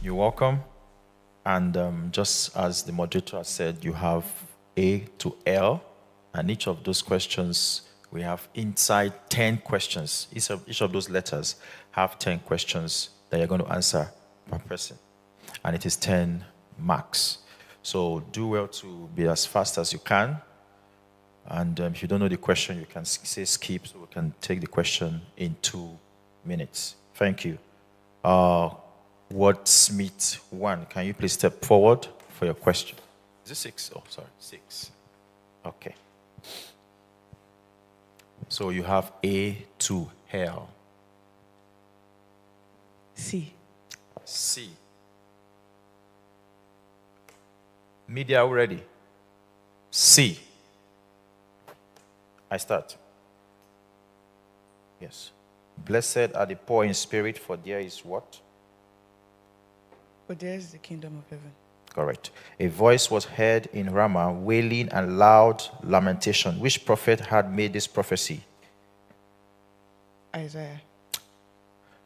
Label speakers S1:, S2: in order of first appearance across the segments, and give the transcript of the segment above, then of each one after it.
S1: You're welcome. And just as the moderator has said, you have A to L, and each of those questions, we have inside 10 questions. Each of those letters have 10 questions that you're going to answer per person. And it is 10 marks. So do well to be as fast as you can. And if you don't know the question, you can say skip, so we can take the question in 2 minutes. Thank you. Wordsmith 1, can you please step forward for your question? Is it 6? Oh, sorry, 6. Okay. So you have A to L.
S2: C.
S1: C. Media already. C. I start. Yes. Blessed are the poor in spirit, for there is what?
S2: For there is the kingdom of heaven.
S1: Correct. A voice was heard in Ramah, wailing and loud lamentation. Which prophet had made this prophecy?
S2: Isaiah.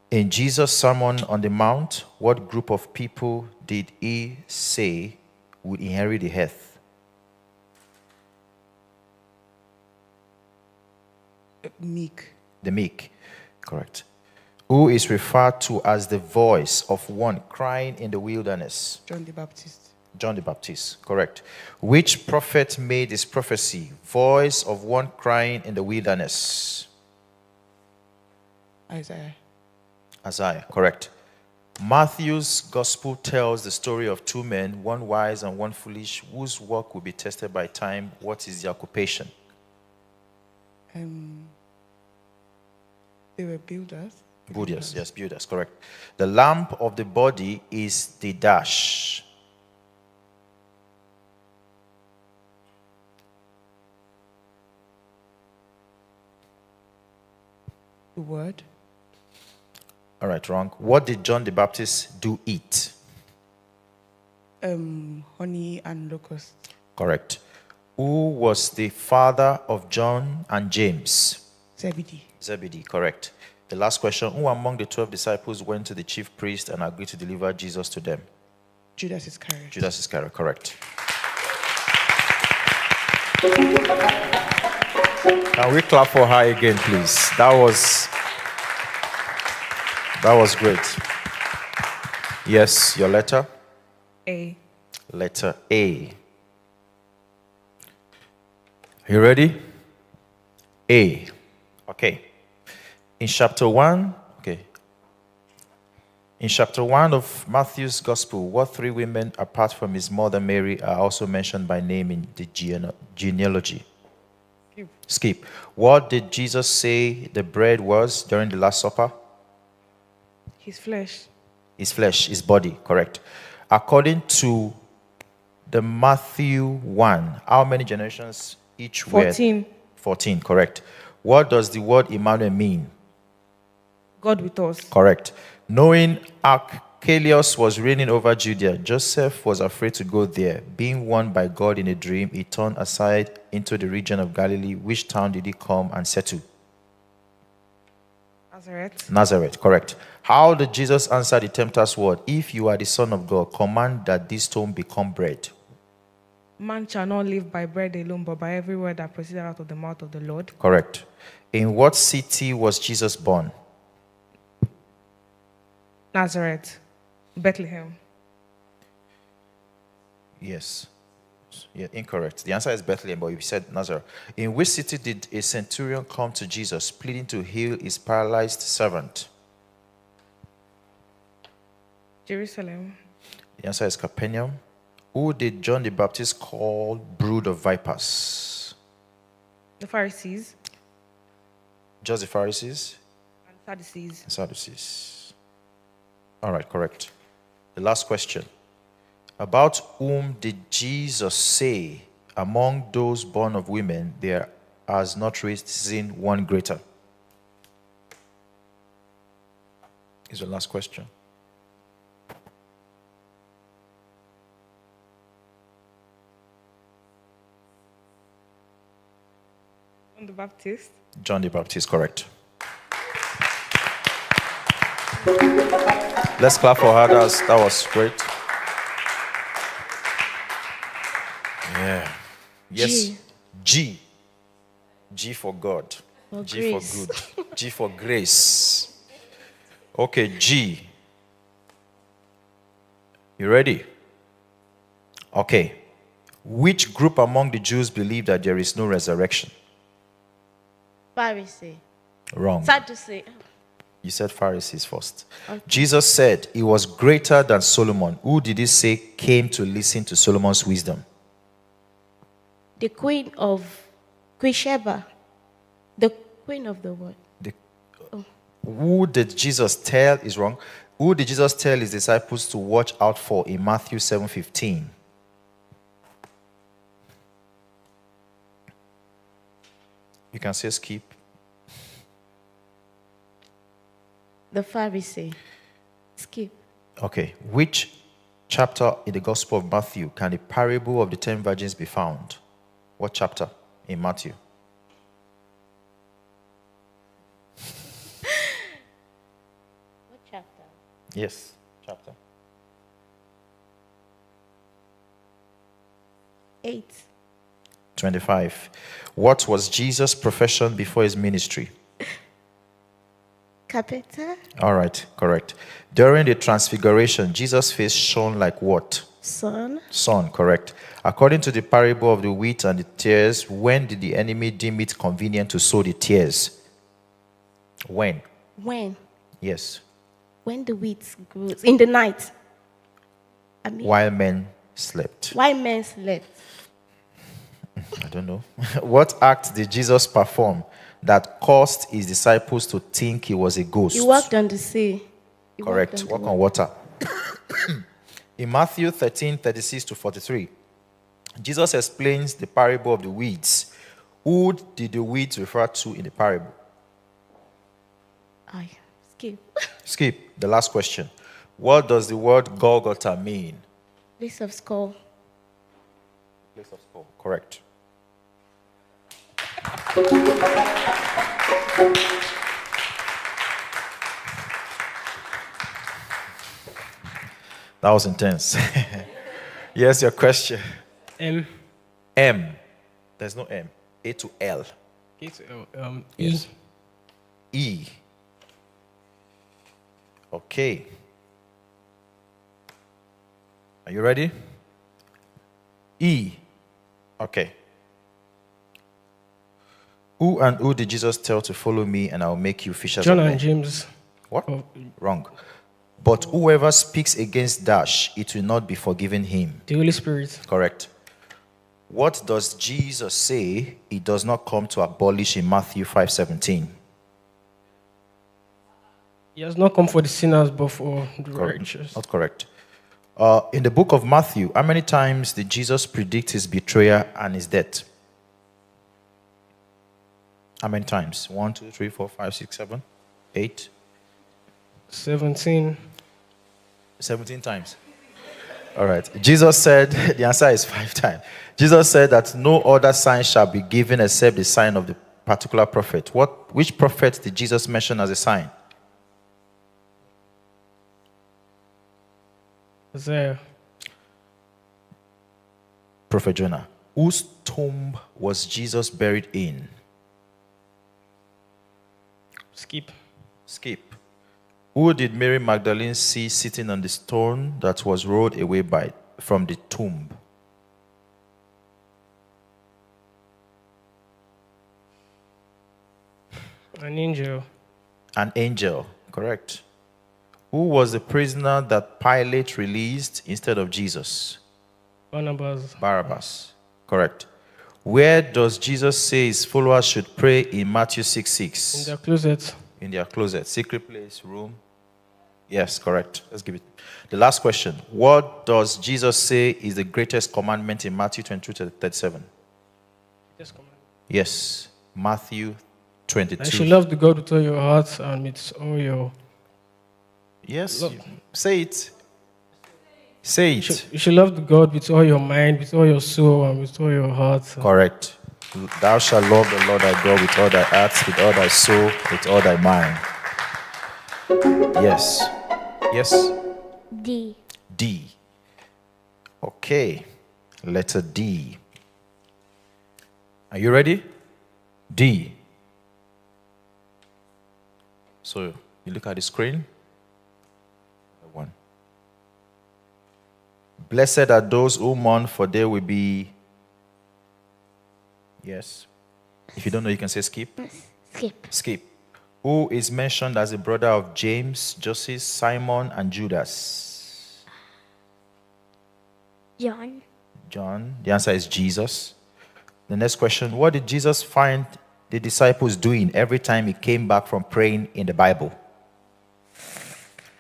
S1: In Jesus' Sermon on the Mount, what group of people did he say would inherit the earth?
S2: Meek.
S1: The meek. Correct. Who is referred to as the voice of one crying in the wilderness?
S2: John the Baptist.
S1: John the Baptist. Correct. Which prophet made this prophecy? Voice of one crying in the wilderness.
S2: Isaiah.
S1: Isaiah. Correct. Matthew's gospel tells the story of 2 men, one wise and one foolish, whose work will be tested by time. What is their occupation?
S2: They were builders.
S1: Builders, yes, builders, correct. The lamp of the body is the dash.
S2: The word.
S1: All right, wrong. What did John the Baptist do eat?
S2: Honey and locusts.
S1: Correct. Who was the father of John and James?
S2: Zebedee.
S1: Zebedee, correct. The last question, who among the 12 disciples went to the chief priest and agreed to deliver Jesus to them?
S2: Judas Iscariot.
S1: Judas Iscariot, correct. Can we clap for her again, please? That was great. Yes, your letter?
S2: A.
S1: Letter A. You ready? A. Okay. In chapter 1 of Matthew's Gospel, what 3 women, apart from his mother Mary, are also mentioned by name in the genealogy? Skip. What did Jesus say the bread was during the Last Supper?
S2: His flesh.
S1: His flesh, his body, correct. According to the Matthew 1, how many generations each were?
S2: 14.
S1: 14, correct. What does the word Emmanuel mean?
S2: God with us.
S1: Correct. Knowing Archelaus was reigning over Judea, Joseph was afraid to go there. Being warned by God in a dream, he turned aside into the region of Galilee. Which town did he come and settle?
S2: Nazareth.
S1: Nazareth, correct. How did Jesus answer the tempter's word? If you are the Son of God, command that this stone become bread.
S2: Man shall not live by bread alone, but by every word that proceeded out of the mouth of the Lord.
S1: Correct. In what city was Jesus born?
S2: Nazareth. Bethlehem.
S1: Yes. Yeah, incorrect. The answer is Bethlehem, but you said Nazareth. In which city did a centurion come to Jesus, pleading to heal his paralyzed servant?
S2: Jerusalem.
S1: The answer is Capernaum. Who did John the Baptist call brood of vipers?
S2: The Pharisees.
S1: Just the Pharisees?
S2: And Sadducees.
S1: Sadducees. All right, correct. The last question. About whom did Jesus say, among those born of women, there has not risen one greater? Is the last question.
S2: John the Baptist.
S1: John the Baptist, correct. Let's clap for her. That was great. Yeah. Yes.
S2: G.
S1: G. G for God.
S2: For
S1: G
S2: grace.
S1: for good. G for grace. Okay, G. You ready? Okay. Which group among the Jews believe that there is no resurrection?
S2: Pharisee.
S1: Wrong.
S2: Sadducee.
S1: You said Pharisees first.
S2: Okay.
S1: Jesus said he was greater than Solomon. Who did he say came to listen to Solomon's wisdom?
S2: The Queen of Sheba. The Queen of the world.
S1: Who did Jesus tell is wrong? Who did Jesus tell his disciples to watch out for in Matthew 7:15? You can say skip.
S2: The Pharisee. Skip.
S1: Okay. Which chapter in the Gospel of Matthew can the parable of the 10 virgins be found? What chapter in Matthew?
S2: What chapter?
S1: Yes, chapter.
S2: 8.
S1: 25. What was Jesus' profession before his ministry?
S2: Carpenter.
S1: All right, correct. During the transfiguration, Jesus' face shone like what?
S2: Sun.
S1: Sun, correct. According to the parable of the wheat and the tares, when did the enemy deem it convenient to sow the tares? When?
S2: When?
S1: Yes.
S2: When the wheat grows. In the night.
S1: While men slept.
S2: Why men slept?
S1: I don't know. What act did Jesus perform that caused his disciples to think he was a ghost?
S2: He walked on the sea.
S1: Correct. Walk on water. In Matthew 13:36-43, Jesus explains the parable of the weeds. Who did the weeds refer to in the parable?
S2: I skip.
S1: Skip. The last question. What does the word Golgotha mean?
S2: Place of skull.
S1: Place of skull. Correct. That was intense. Yes, your question.
S3: M.
S1: M. There's no M. A to L.
S3: A to L.
S1: Yes.
S3: E.
S1: E. Okay. Are you ready? E. Okay. Who did Jesus tell to follow me and I'll make you fishers
S3: John
S1: of men?
S3: and James.
S1: What?
S3: Oh.
S1: Wrong. But whoever speaks against dash, it will not be forgiven him.
S3: The Holy Spirit.
S1: Correct. What does Jesus say he does not come to abolish in Matthew 5:17?
S3: He has not come for the sinners, but for the
S1: Correct.
S3: righteous.
S1: Not correct. In the book of Matthew, how many times did Jesus predict his betrayal and his death? How many times? 1, 2, 3, 4, 5, 6, 7, 8,
S3: 17.
S1: 17 times. All right. Jesus said, the answer is 5 times. Jesus said that no other sign shall be given except the sign of the particular prophet. Which prophet did Jesus mention as a sign?
S3: Isaiah.
S1: Prophet Jonah. Whose tomb was Jesus buried in?
S3: Skip.
S1: Skip. Who did Mary Magdalene see sitting on the stone that was rolled away from the tomb?
S3: An angel.
S1: An angel, correct. Who was the prisoner that Pilate released instead of Jesus?
S3: Barnabas.
S1: Barabbas, correct. Where does Jesus say his followers should pray in Matthew 6:6?
S3: In their closet.
S1: In their closet, secret place, room. Yes, correct. Let's give it. The last question. What does Jesus say is the greatest commandment in Matthew 22:37?
S3: Yes, command.
S1: Yes, Matthew
S3: I
S1: 22.
S3: should love the God with all your heart and with all your.
S1: Yes,
S3: Love.
S1: say it. Say it.
S3: You should love the God with all your mind, with all your soul, and with all your heart.
S1: Correct. Thou shalt love the Lord thy God with all thy heart, with all thy soul, with all thy mind. Yes. Yes.
S4: D.
S1: D. Okay. Letter D. Are you ready? D. So you look at the screen. One. Blessed are those who mourn, for they will be. Yes. If you don't know, you can say skip.
S4: Skip.
S1: Skip. Who is mentioned as the brother of James, Joseph, Simon, and Judas?
S4: John.
S1: John. The answer is Jesus. The next question: what did Jesus find the disciples doing every time he came back from praying in the Bible?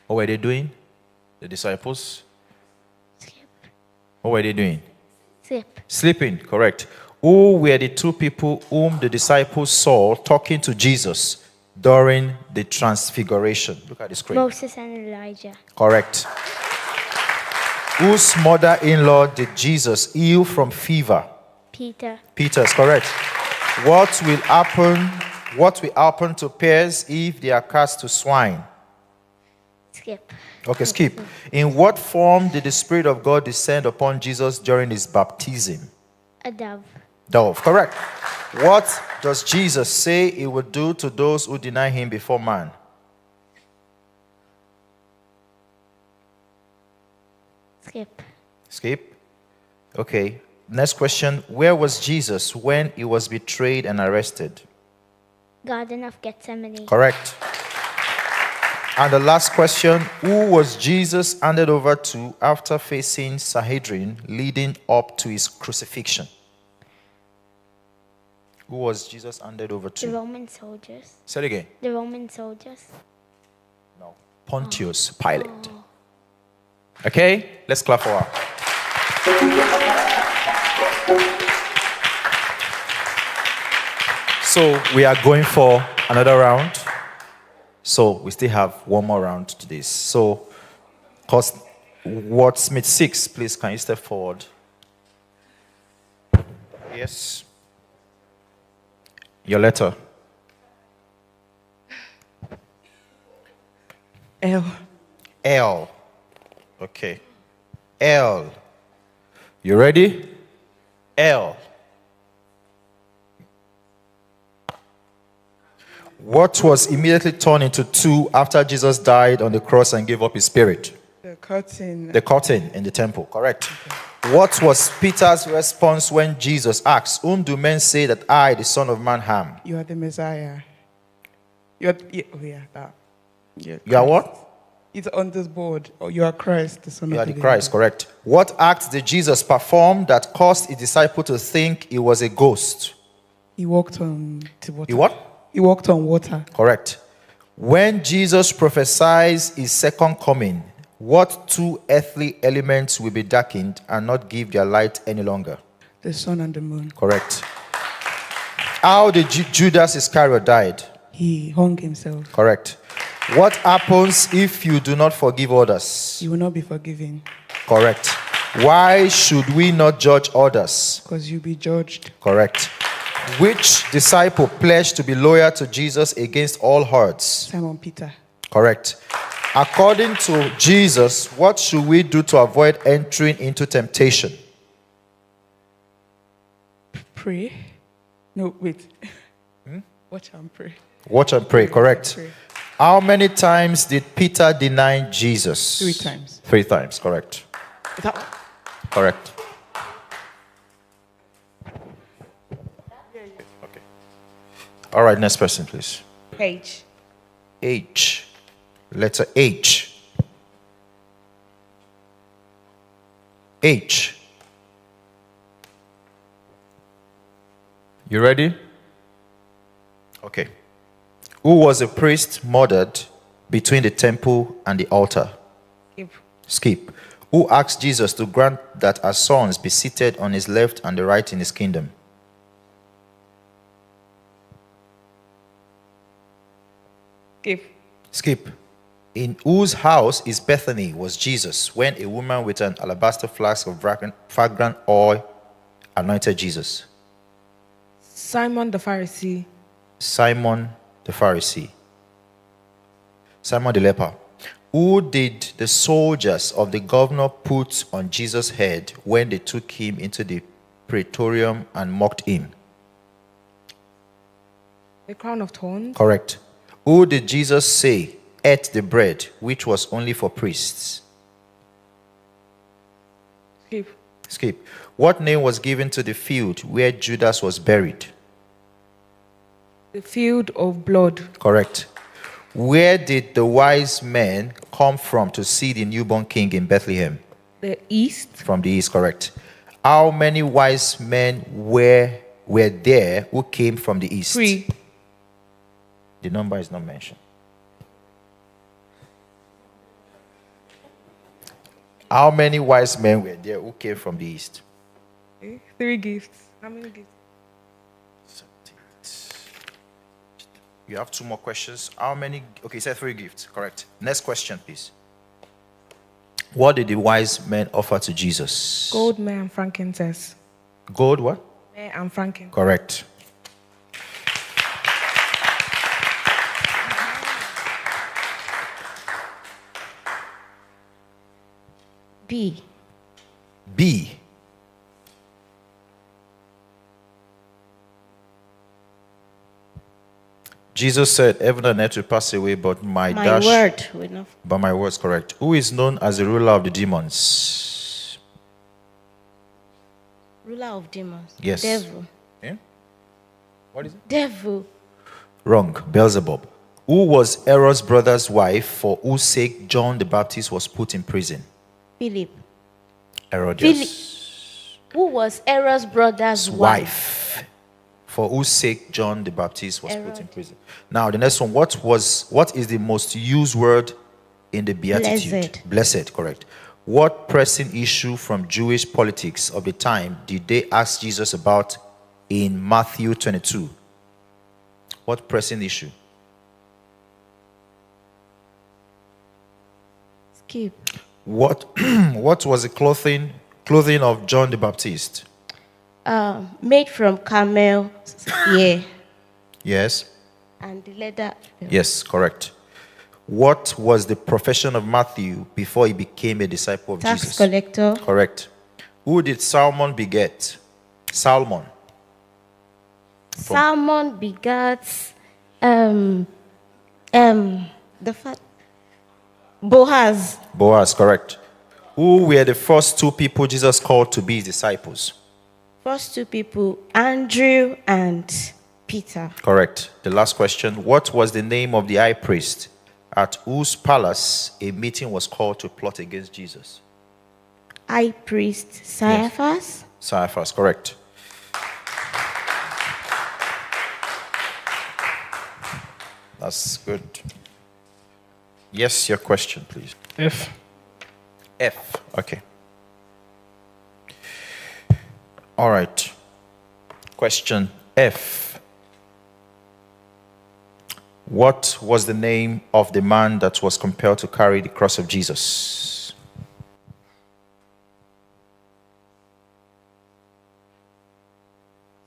S1: What were they doing? The disciples?
S4: Skip.
S1: What were they doing?
S4: Skip.
S1: Sleeping, correct. Who were the two people whom the disciples saw talking to Jesus during the transfiguration? Look at the screen.
S4: Moses and Elijah.
S1: Correct. Whose mother-in-law did Jesus heal from fever?
S4: Peter.
S1: Peter's, correct. What will happen to pears if they are cast to swine?
S4: Skip.
S1: Okay, skip. In what form did the Spirit of God descend upon Jesus during his baptism?
S4: A dove.
S1: Dove, correct. What does Jesus say he would do to those who deny him before man?
S4: Skip.
S1: Skip. Okay. Next question. Where was Jesus when he was betrayed and arrested?
S4: Garden of Gethsemane.
S1: Correct. And the last question. Who was Jesus handed over to after facing Sanhedrin leading up to his crucifixion? Who was Jesus handed over
S4: The
S1: to?
S4: Roman soldiers.
S1: Say it again.
S4: The Roman soldiers.
S1: No. Pontius Pilate. Okay? Let's clap for her. So we are going for another round. So we still have one more round to this. So, Wordsmith 6, please, can you step forward? Yes. Your letter.
S2: L.
S1: L. Okay. L. You ready? L. What was immediately turned into two after Jesus died on the cross and gave up his spirit?
S5: The curtain.
S1: The curtain in the temple, correct. What was Peter's response when Jesus asked, whom do men say that I, the Son of Man, am?
S5: You are the Messiah. You are that.
S1: You are what?
S5: It's on this board. Oh, you are Christ, the Son
S1: You
S5: of
S1: are
S5: the
S1: the
S5: living
S1: Christ,
S5: God.
S1: correct. What act did Jesus perform that caused his disciple to think he was a ghost?
S5: He walked on to water.
S1: He what?
S5: He walked on water.
S1: Correct. When Jesus prophesies his second coming, what two earthly elements will be darkened and not give their light any longer?
S5: The sun and the moon.
S1: Correct. How did Judas Iscariot died?
S5: He hung himself.
S1: Correct. What happens if you do not forgive others?
S5: You will not be forgiven
S1: Correct. Why should we not judge others?
S5: because you'll be judged.
S1: Correct. Which disciple pledged to be loyal to Jesus against all odds?
S5: Simon Peter.
S1: Correct. According to Jesus, what should we do to avoid entering into temptation?
S5: Pray. No, wait. Watch and pray.
S1: Watch and pray, correct.
S5: Pray.
S1: How many times did Peter deny Jesus?
S5: 3 times.
S1: 3 times, correct.
S5: Is that
S1: Correct. Okay. All right, next person, please.
S2: H.
S1: H. Letter H. H. You ready? Okay. Who was a priest murdered between the temple and the altar?
S2: Skip.
S1: Skip. Who asked Jesus to grant that our sons be seated on his left and the right in his kingdom?
S2: Skip.
S1: Skip. In whose house is Bethany was Jesus when a woman with an alabaster flask of fragrant oil anointed Jesus?
S2: Simon the Pharisee.
S1: Simon the Pharisee. Simon the leper. Who did the soldiers of the governor put on Jesus' head when they took him into the praetorium and mocked him?
S2: The crown of thorns.
S1: Correct. Who did Jesus say ate the bread which was only for priests?
S2: Skip.
S1: Skip. What name was given to the field where Judas was buried?
S2: The field of blood.
S1: Correct. Where did the wise men come from to see the newborn king in Bethlehem?
S2: The east.
S1: From the east, correct. How many wise men were there who came from the east?
S2: 3.
S1: The number is not mentioned. How many wise men were there who came from the east?
S2: 3 gifts. How many gifts?
S1: You have 2 more questions. How many? Okay, you said 3 gifts. Correct. Next question, please. What did the wise men offer to Jesus?
S2: Gold, myrrh, and frankincense.
S1: Gold, what?
S2: Myrrh and frankincense.
S1: Correct.
S4: B.
S1: B. Jesus said, heaven and earth will pass away, but my
S4: word will not.
S1: But my word is correct. Who is known as the ruler of the demons?
S4: Ruler of demons.
S1: Yes.
S4: Devil.
S1: Yeah? What is it?
S4: Devil.
S1: Wrong. Beelzebub. Who was Herod's brother's wife, for whose sake John the Baptist was put in prison?
S4: Philip.
S1: Herodias.
S4: Who was Herod's brother's wife?
S1: For whose sake John the Baptist was put in
S4: Herod.
S1: prison. Now the next one. What is the most used word in the Beatitude? Blessed, correct. What pressing issue from Jewish politics of the time did they ask Jesus about in Matthew 22? What pressing issue?
S4: Skip.
S1: What was the clothing of John the Baptist?
S4: Made from camel hair
S1: Yes.
S4: and the leather.
S1: Yes, correct. What was the profession of Matthew before he became a disciple of
S4: Tax
S1: Jesus?
S4: collector.
S1: Correct. Who did Salmon beget? Salmon.
S4: Salmon begat Boaz.
S1: Boaz, correct. Who were the first 2 people Jesus called to be his disciples?
S4: First 2 people, Andrew and Peter.
S1: Correct. The last question. What was the name of the high priest at whose palace a meeting was called to plot against Jesus?
S4: High priest Caiaphas.
S1: Caiaphas, correct. That's good. Yes, your question, please.
S3: F.
S1: F. Okay. All right. Question F. What was the name of the man that was compelled to carry the cross of Jesus?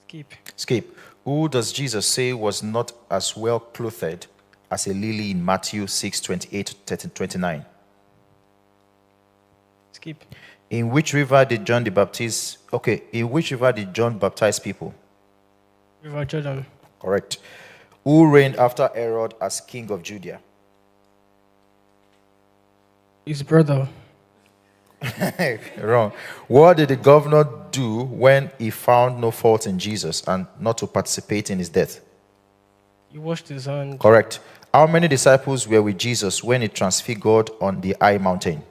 S3: Skip.
S1: Skip. Who does Jesus say was not as well clothed as a lily in Matthew 6:28-29?
S3: Skip.
S1: In which river did John baptize people?
S3: River Jordan.
S1: Correct. Who reigned after Herod as king of Judea?
S3: His brother.
S1: Wrong. What did the governor do when he found no fault in Jesus and not to participate in his death?
S3: He washed his hand.
S1: Correct. How many disciples were with Jesus when he transfigured on the high mountain?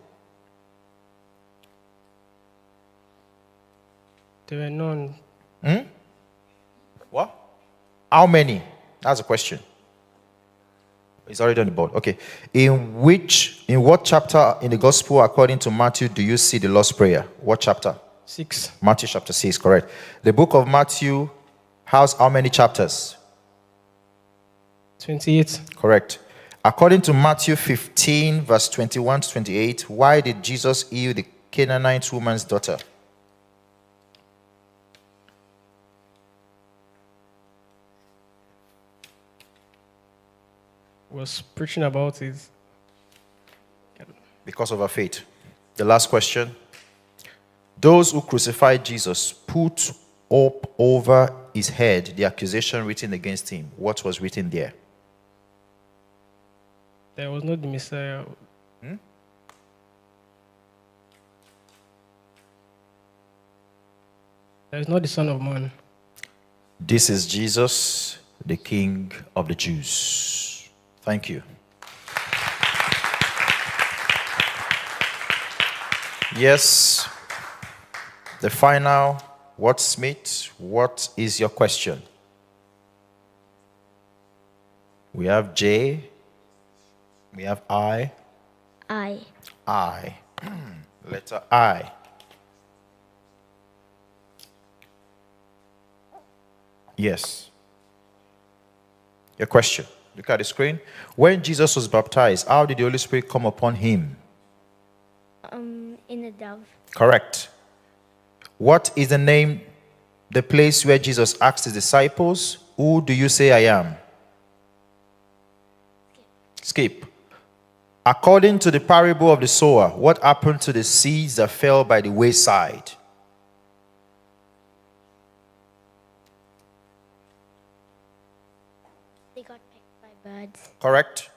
S3: There were none.
S1: What? How many? That's a question. It's already on the board. Okay. In what chapter in the gospel according to Matthew do you see the Lord's Prayer? What chapter?
S3: 6.
S1: Matthew chapter 6, correct. The book of Matthew has how many chapters?
S3: 28.
S1: Correct. According to Matthew 15, verse 21 to 28, why did Jesus heal the Canaanite woman's daughter?
S3: Was preaching about his
S1: because of our faith. The last question. Those who crucified Jesus put up over his head the accusation written against him. What was written there?
S3: There was not the Messiah. There is not the Son of Man.
S1: This is Jesus, the King of the Jews. Thank you. Yes, the final wordsmith, what is your question? We have J, we have I.
S4: I.
S1: I. Letter I. Yes. Your question. Look at the screen. When Jesus was baptized, how did the Holy Spirit come upon him?
S4: In a dove.
S1: Correct. What is the name, the place where Jesus asked his disciples, who do you say I am? Skip. According to the parable of the sower, what happened to the seeds that fell by the wayside?
S4: They got picked by birds.
S1: Correct?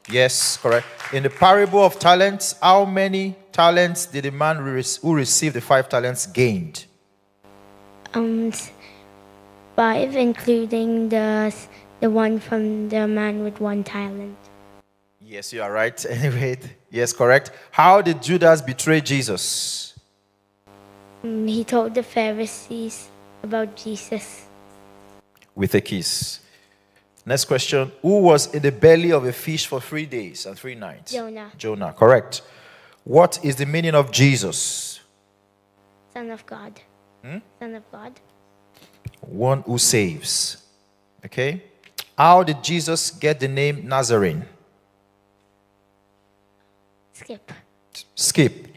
S1: Yes, correct. In the parable of talents, how many talents did the man who received the 5 talents gained?
S4: 5, including the one from the man with 1 talent.
S1: Yes, you are right. Anyway, yes, correct. How did Judas betray Jesus?
S4: He told the Pharisees about Jesus.
S1: With a kiss. Next question. Who was in the belly of a fish for 3 days and 3 nights?
S4: Jonah.
S1: Jonah, correct. What is the meaning of Jesus?
S4: Son of God. Son of God.
S1: One who saves. Okay. How did Jesus get the name Nazarene?
S4: Skip.
S1: Skip.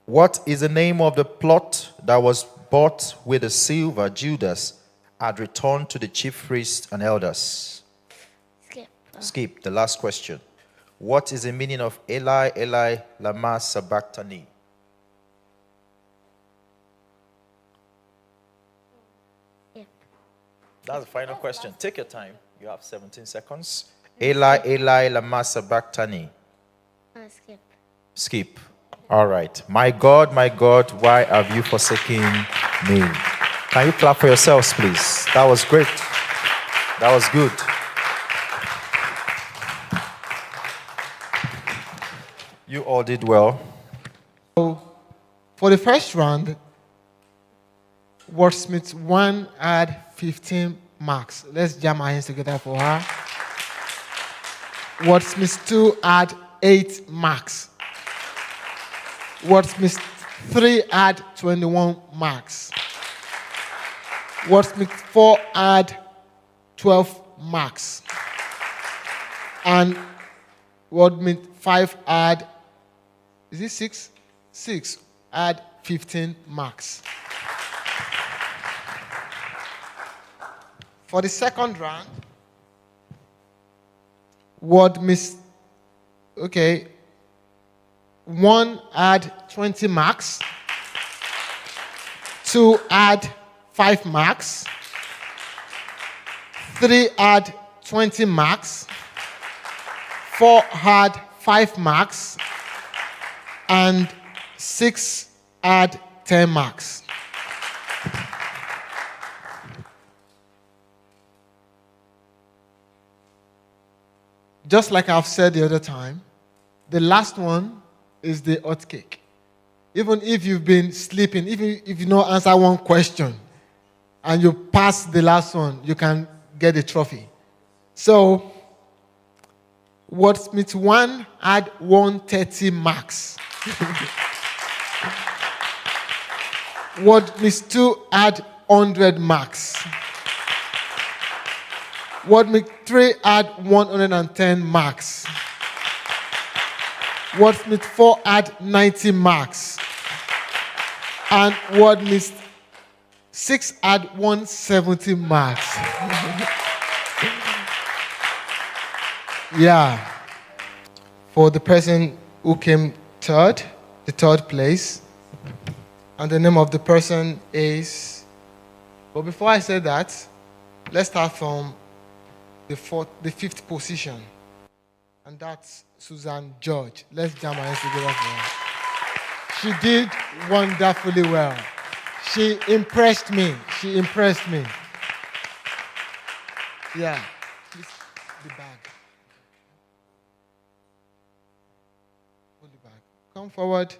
S1: What is the name of the plot that was bought with the silver Judas had returned to the chief priests and elders?
S4: Skip.
S1: Skip. The last question. What is the meaning of Eli, Eli, lama sabachthani?
S4: Skip.
S1: That's the final question. Take your time. You have 17 seconds. Eli, Eli, lama sabachthani.
S4: Skip.
S1: Skip. All right. My God, why have you forsaken me? Can you clap for yourselves, please? That was great. That was good. You all did well.
S6: For the first round, Wordsmith 1 had 15 marks. Let's jam our hands together for her. Wordsmith 2 had 8 marks. Wordsmith 3 had 21 marks. Wordsmith 4 had 12 marks. And Wordsmith 5 had, is it 6? 6 had 15 marks. For the second round, Wordsmith, okay, 1 had 20 marks, 2 had 5 marks, 3 had 20 marks, 4 had 5 marks, and 6 had 10 marks. Just like I've said the other time, the last one is the hot cake. Even if you've been sleeping, even if you don't answer one question and you pass the last one, you can get a trophy. So, Wordsmith 1 had 130 marks. Wordsmith 2 had 100 marks. Wordsmith 3 had 110 marks. Wordsmith 4 had 90 marks. And Wordsmith 6 had 170 marks. Yeah. For the person who came third place. And the name of the person is. But before I say that, let's start from the fifth position. And that's Susan George. Let's jam our hands together for her. She did wonderfully well. She impressed me. Yeah. Please, the bag. Hold the bag. Come forward.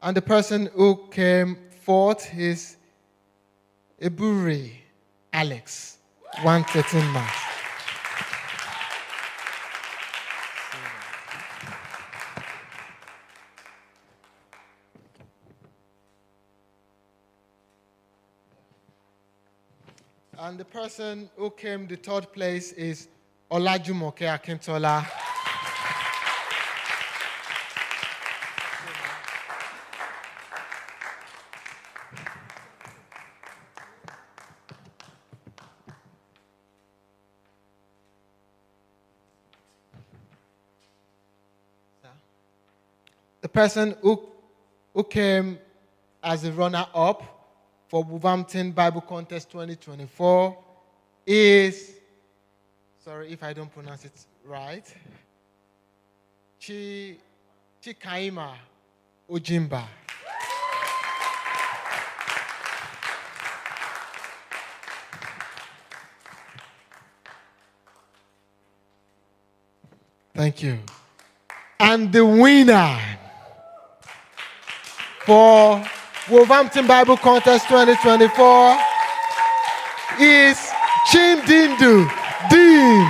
S6: And the person who came fourth is Eburi Alex, 113 marks. And the person who came the third place is Olajumoke Akintola. The person who came as a runner-up for Wolverhampton Bible Contest 2024 is, sorry if I don't pronounce it right, Chikaima Ojimba. Thank you. And the winner for Wolverhampton Bible Contest 2024 is Chindindu Dean.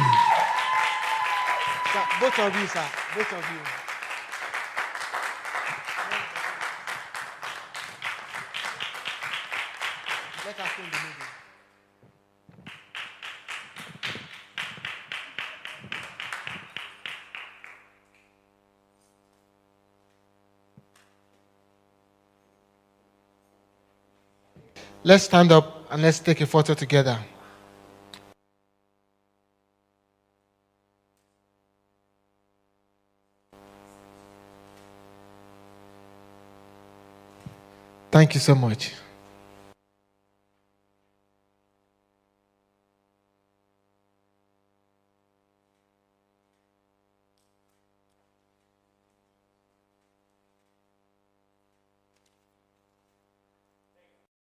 S6: Sir, both of you, sir. Both of you. Let us go in the middle. Let's stand up and let's take a photo together. Thank you so much.